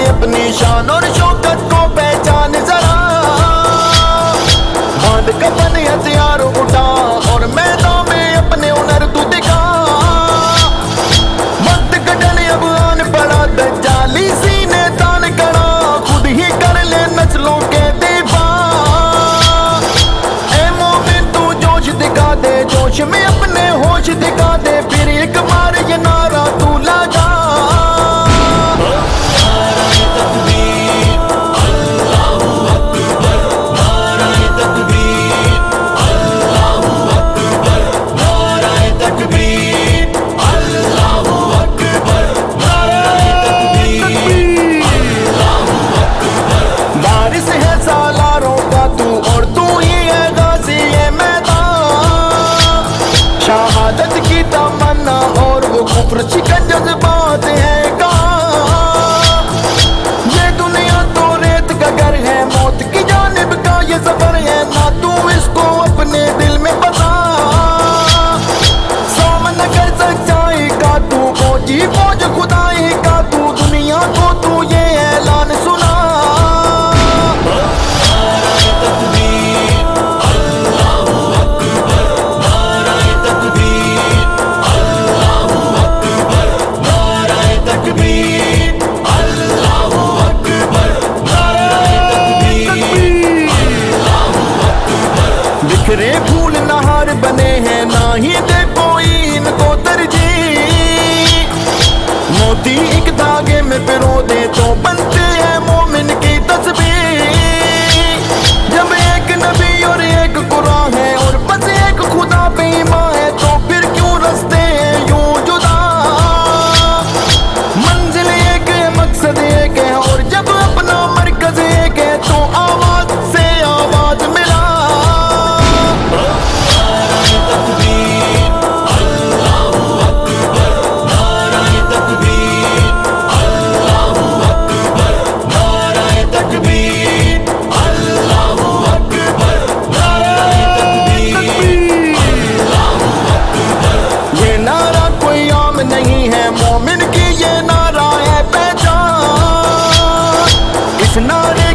अपनी शान और शौकत को पहचान जरा, बांध कफन हथियार उठा और मैदान में अपने हुनर तू दिखा। वक्त कटल अब आन पड़ा दज्जाली सीने तान कड़ा, खुद ही कर ले नस्लों के दीवा। ए मोमिन तू जोश दिखा दे, जोश में अपने होश दिखा दे, फिर एक बार ये नारा तू लगा। शहादत की तमन्ना और वो कुफ्र शिकन जज्बात है कहाँ। ये दुनिया तो रेत का घर है, मौत की जानिब का ये सफर है, ना तू इसको अपने दिल में बसा। सामना कर सच्चाई का तू फौजी फौज खुदाई का तू, दुनिया को तू ये ऐलान सुना। बिखरे फूल नहार बने हैं, ना ही दे कोई इनको तरजीह। मोती एक धागे में पिरो दे तो बनते हैं मोमिन की तस्बीर। जब एक नबी और एक कुरान है और बस एक खुदा पे ईमान है, तो फिर क्यों रस्ते हैं यूं जुदा। मंजिल एक है, मकसद एक है, और जब अपना मरकज एक है, तो आवाज से आवाज मिला। नहीं है मोमिन की ये नारा है पहचान, इस नारे